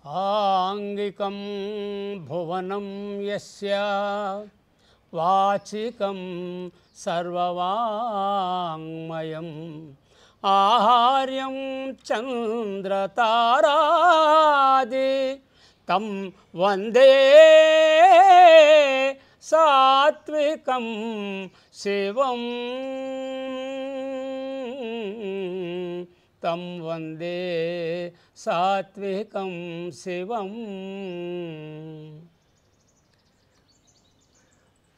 ఆంగికం భువనం యస్య వాచికం సర్వవాంగ్మయం ఆహార్యం చంద్రతారాది తం వందే సాత్వికం శివం తం వందే సాత్వికం శివం.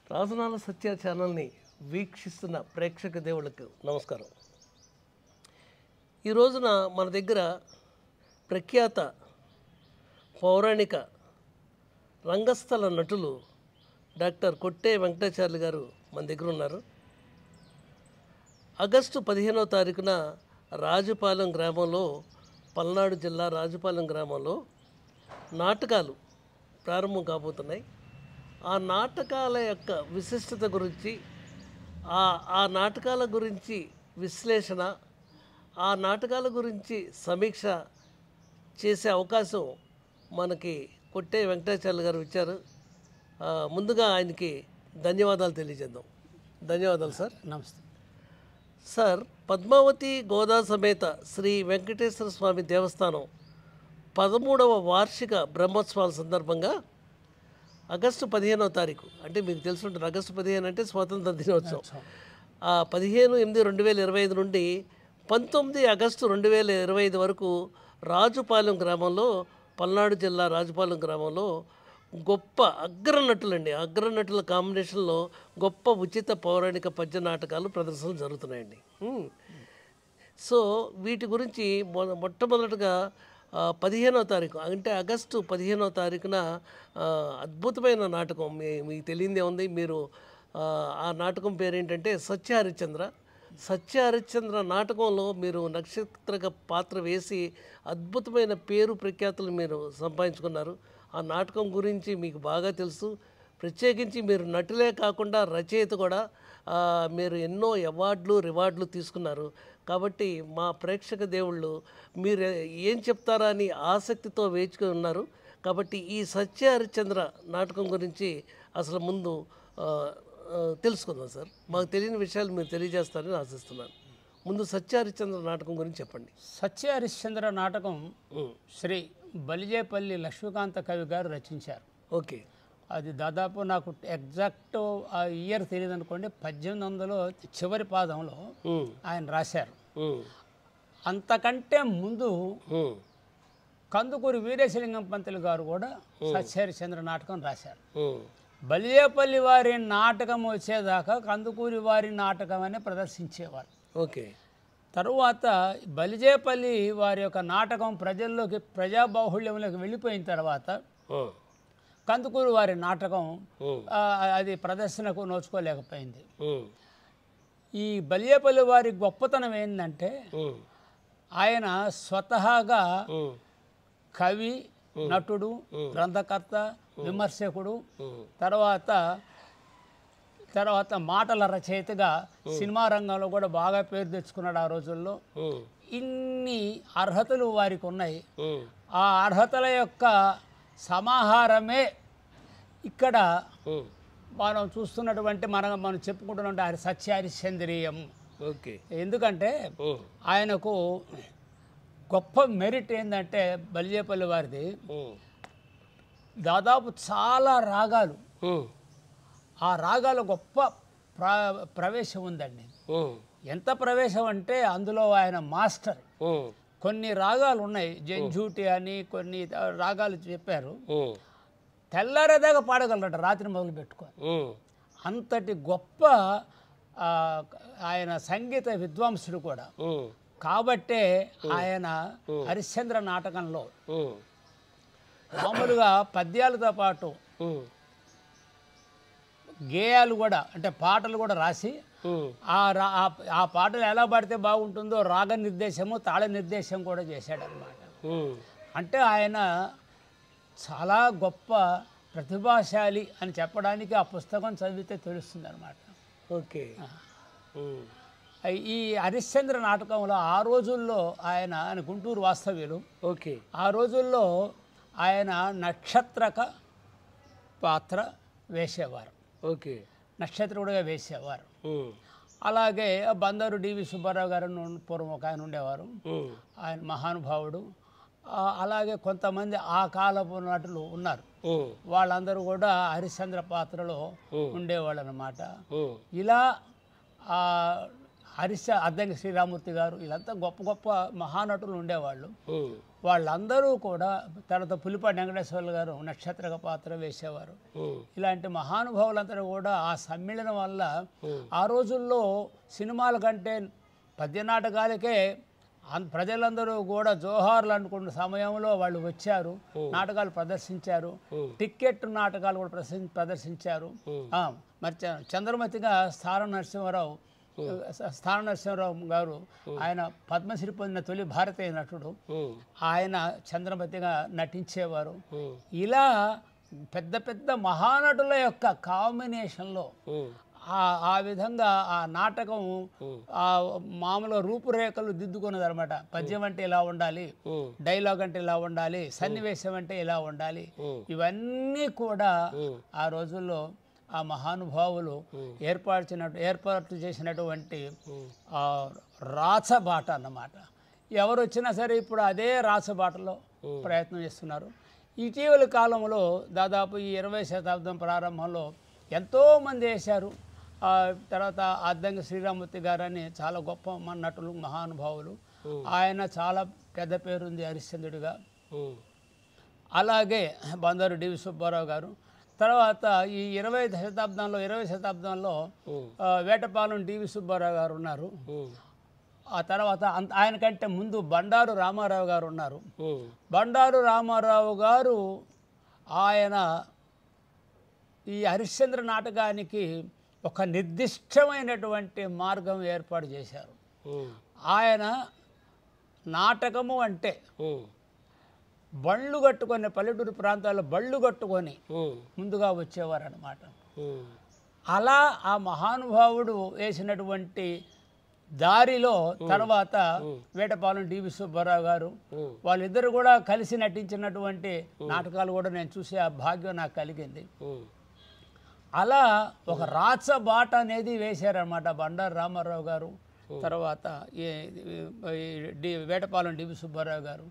రాజనాల సత్య ఛానల్ని వీక్షిస్తున్న ప్రేక్షక దేవుళ్ళకు నమస్కారం. ఈ రోజున మన దగ్గర ప్రఖ్యాత పౌరాణిక రంగస్థల నటులు డాక్టర్ కొట్టే వెంకటాచార్యులు గారు మన దగ్గర ఉన్నారు. ఆగస్టు 15వ తారీఖున రాజుపాలెం గ్రామంలో, పల్నాడు జిల్లా రాజుపాలెం గ్రామంలో నాటకాలు ప్రారంభం కాబోతున్నాయి. ఆ నాటకాల యొక్క విశిష్టత గురించి, ఆ నాటకాల గురించి విశ్లేషణ, ఆ నాటకాల గురించి సమీక్ష చేసే అవకాశం మనకి కొట్టే వెంకటాచార్యులు గారు ఇచ్చారు. ముందుగా ఆయనకి ధన్యవాదాలు తెలియజేద్దాం. ధన్యవాదాలు సార్. నమస్తే సార్. పద్మావతి గోదా సమేత శ్రీ వెంకటేశ్వర స్వామి దేవస్థానం 13వ వార్షిక బ్రహ్మోత్సవాల సందర్భంగా ఆగస్టు 15వ తారీఖు, అంటే మీకు తెలుసుంటుంది, ఆగస్టు 15 అంటే స్వాతంత్ర దినోత్సవం. 15/8/2025 నుండి 19 ఆగస్టు 2025 వరకు రాజుపాలెం గ్రామంలో, పల్నాడు జిల్లా రాజుపాలెం గ్రామంలో గొప్ప అగ్రనటుల కాంబినేషన్లో గొప్ప ఉచిత పౌరాణిక పద్య నాటకాలు ప్రదర్శనలు జరుగుతున్నాయండి. సో వీటి గురించి మొట్టమొదటిగా 15వ తారీఖు, అంటే ఆగస్టు 15వ తారీఖున అద్భుతమైన నాటకం. మీకు తెలియదే ఉంది. మీరు ఆ నాటకం పేరేంటంటే సత్య హరిశ్చంద్ర నాటకంలో మీరు నక్షత్రక పాత్ర వేసి అద్భుతమైన పేరు ప్రఖ్యాతులు మీరు సంపాదించుకున్నారు. ఆ నాటకం గురించి మీకు బాగా తెలుసు. ప్రత్యేకించి మీరు నటులే కాకుండా రచయిత కూడా. మీరు ఎన్నో రివార్డులు తీసుకున్నారు. కాబట్టి మా ప్రేక్షక దేవుళ్ళు మీరు ఏం చెప్తారా అని ఆసక్తితో వేచుకొని ఉన్నారు. కాబట్టి ఈ సత్య హరిశ్చంద్ర నాటకం గురించి అసలు ముందు తెలుసుకుందాం సార్. మాకు తెలియని విషయాలు మీరు తెలియజేస్తారని ఆశిస్తున్నాను. ముందు సత్య హరిశ్చంద్ర నాటకం గురించి చెప్పండి. సత్య హరిశ్చంద్ర నాటకం శ్రీ బలిజేపల్లి లక్ష్మీకాంత కవి గారు రచించారు. ఓకే. అది దాదాపు నాకు ఎగ్జాక్ట్ ఆ ఇయర్ తెలియదు అనుకోండి, 1800 చివరి పాదంలో ఆయన రాశారు. అంతకంటే ముందు కందుకూరి వీరేశలింగం పంతులు గారు కూడా సత్య హరిశ్చంద్ర నాటకం రాశారు. బలిజేపల్లి వారి నాటకం వచ్చేదాకా కందుకూరి వారి నాటకం అని ప్రదర్శించేవారు. ఓకే. తరువాత బలిజేపల్లి వారి యొక్క నాటకం ప్రజల్లోకి, ప్రజాబాహుళ్యంలోకి వెళ్ళిపోయిన తర్వాత కందుకూరు వారి నాటకం అది ప్రదర్శనకు నోచుకోలేకపోయింది. ఈ బలిజేపల్లి వారి గొప్పతనం ఏంటంటే ఆయన స్వతహాగా కవి, నటుడు, గ్రంథకర్త, విమర్శకుడు, తర్వాత మాటల రచయితగా సినిమా రంగంలో కూడా బాగా పేరు తెచ్చుకున్నాడు ఆ రోజుల్లో. ఇన్ని అర్హతలు వారికి ఉన్నాయి. ఆ అర్హతల యొక్క సమాహారమే ఇక్కడ మనం చూస్తున్నటువంటి మనం చెప్పుకుంటున్న సత్య హరిశ్చంద్రీయం. ఓకే. ఎందుకంటే ఆయనకు గొప్ప మెరిట్ ఏంటంటే బలిజేపల్లి వారిది దాదాపు చాలా రాగాలు, ఆ రాగాల గొప్ప ప్రవేశం ఉందండి. ఎంత ప్రవేశం అంటే అందులో ఆయన మాస్టర్. కొన్ని రాగాలు ఉన్నాయి, జంఝూటి అని కొన్ని రాగాలు చెప్పారు. తెల్లారేదాకా పాడగలరట రాత్రి మొదలు పెట్టుకొని. అంతటి గొప్ప ఆయన సంగీత విద్వాంసుడు కూడా. కాబట్టే ఆయన హరిశ్చంద్ర నాటకంలో మామూలుగా పద్యాలతో పాటు గేయాలు కూడా, అంటే పాటలు కూడా రాసి ఆ పాటలు ఎలా పాడితే బాగుంటుందో రాగ నిర్దేశము, తాళ నిర్దేశం కూడా చేశాడనమాట. అంటే ఆయన చాలా గొప్ప ప్రతిభాశాలి అని చెప్పడానికి ఆ పుస్తకం చదివితే తెలుస్తుంది అనమాట. ఓకే. ఈ హరిశ్చంద్ర నాటకంలో ఆ రోజుల్లో ఆయన గుంటూరు వాస్తవ్యులు. ఓకే. ఆ రోజుల్లో ఆయన నక్షత్రక పాత్ర వేసేవారు, ఓకే, నక్షత్రుడిగా వేసేవారు. అలాగే బందరు డివి సుబ్బారావు గారు పూర్వం ఒక ఆయన ఉండేవారు, ఆయన మహానుభావుడు. అలాగే కొంతమంది ఆ కాలపు నటులు ఉన్నారు, వాళ్ళందరూ కూడా హరిశ్చంద్ర పాత్రలో ఉండేవాళ్ళు అన్నమాట. ఇలా అద్దంకి శ్రీరామూర్తి గారు వీళ్ళంతా గొప్ప గొప్ప మహానటులు ఉండేవాళ్ళు. వాళ్ళందరూ కూడా తర్వాత పులిపాటి వెంకటేశ్వర్లు గారు నక్షత్రక పాత్ర వేసేవారు. ఇలాంటి మహానుభావులందరూ కూడా ఆ సమ్మేళనం వల్ల ఆ రోజుల్లో సినిమాల కంటే పద్య నాటకాలకే ప్రజలందరూ కూడా జోహార్లు అనుకున్న సమయంలో వాళ్ళు వచ్చారు, నాటకాలు ప్రదర్శించారు, టిక్కెట్ నాటకాలు కూడా ప్రదర్శించారు. మరి చంద్రమతిగా స్థాన నరసింహారావు గారు ఆయన పద్మశ్రీ పొందిన తొలి భారతీయ నటుడు, ఆయన చంద్రమతిగా నటించేవారు. ఇలా పెద్ద పెద్ద మహానటుల యొక్క కాంబినేషన్లో ఆ విధంగా ఆ నాటకం ఆ మామూలు రూపురేఖలు దిద్దుకున్నది అనమాట. పద్యం అంటే ఇలా ఉండాలి, డైలాగ్ అంటే ఇలా ఉండాలి, సన్నివేశం అంటే ఇలా ఉండాలి, ఇవన్నీ కూడా ఆ రోజుల్లో ఆ మహానుభావులు ఏర్పాటు చేసినటువంటి రాచబాట అన్నమాట. ఎవరు వచ్చినా సరే ఇప్పుడు అదే రాచబాటలో ప్రయత్నం చేస్తున్నారు. ఇటీవల కాలంలో దాదాపు ఈ 20వ శతాబ్దం ప్రారంభంలో ఎంతోమంది వేశారు. తర్వాత అద్దంకి శ్రీరామూర్తి గారని చాలా గొప్ప నటులు, మహానుభావులు. ఆయన చాలా పెద్ద పేరుంది హరిశ్చంద్రుడిగా. అలాగే బందరు డివి సుబ్బారావు గారు. తర్వాత ఈ 20వ శతాబ్దంలో వేటపాలెం డివి సుబ్బారావు గారు ఉన్నారు. ఆ తర్వాత ఆయన కంటే ముందు బండారు రామారావు గారు ఉన్నారు. బండారు రామారావు గారు ఆయన ఈ హరిశ్చంద్ర నాటకానికి ఒక నిర్దిష్టమైనటువంటి మార్గం ఏర్పాటు చేశారు. ఆయన నాటకము అంటే బళ్ళు కట్టుకొని పల్లెటూరు ప్రాంతాల్లో బళ్ళు కట్టుకొని ముందుగా వచ్చేవారు అన్నమాట. అలా ఆ మహానుభావుడు వేసినటువంటి దారిలో తర్వాత వేటపాలెం డివి సుబ్బారావు గారు వాళ్ళిద్దరు కూడా కలిసి నటించినటువంటి నాటకాలు కూడా నేను చూసే ఆ భాగ్యం నాకు కలిగింది. అలా ఒక రాచబాట అనేది వేశారన్నమాట బండారు రామారావు గారు, తర్వాత వేటపాలెం డివి సుబ్బారావు గారు,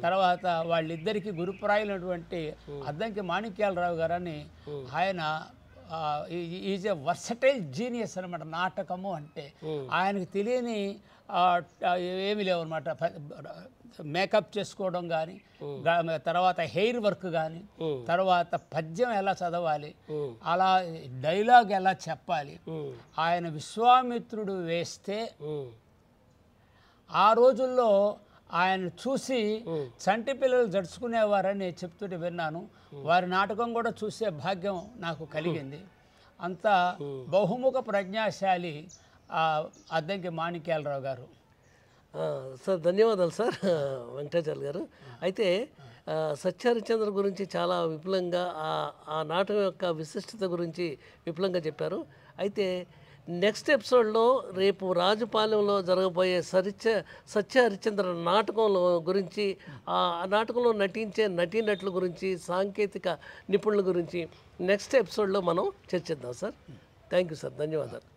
తర్వాత వాళ్ళిద్దరికీ గురుప్రాయులైనటువంటి అద్దంకి మాణిక్యాలరావు గారని. ఆయన ఈజ్ ఎ వర్సటైల్ జీనియస్ అనమాట. నాటకము అంటే ఆయనకు తెలియని ఏమీ లేవు అనమాట. మేకప్ చేసుకోవడం కానీ, తర్వాత హెయిర్ వర్క్ కానీ, తర్వాత పద్యం ఎలా చదవాలి, అలా డైలాగ్ ఎలా చెప్పాలి. ఆయన విశ్వామిత్రుడు వేస్తే ఆ రోజుల్లో ఆయన చూసి చంటి పిల్లలు జడుచుకునేవారని చెప్తుంటే విన్నాను. వారి నాటకం కూడా చూసే భాగ్యం నాకు కలిగింది. అంత బహుముఖ ప్రజ్ఞాశాలి అద్దంకి మాణిక్యాలరావు గారు. సార్ ధన్యవాదాలు సార్ వెంకటాచల్ గారు. అయితే సత్యహరిశ్చంద్ర గురించి చాలా విపులంగా ఆ నాటకం యొక్క విశిష్టత గురించి విపులంగా చెప్పారు. అయితే నెక్స్ట్ ఎపిసోడ్లో రేపు రాజుపాలెంలో జరగబోయే సత్యహరిశ్చంద్ర నాటకంలో గురించి, ఆ నాటకంలో నటించే నటీనటుల గురించి, సాంకేతిక నిపుణుల గురించి నెక్స్ట్ ఎపిసోడ్లో మనం చర్చిద్దాం సార్. థ్యాంక్ యూ సార్, ధన్యవాదాలు.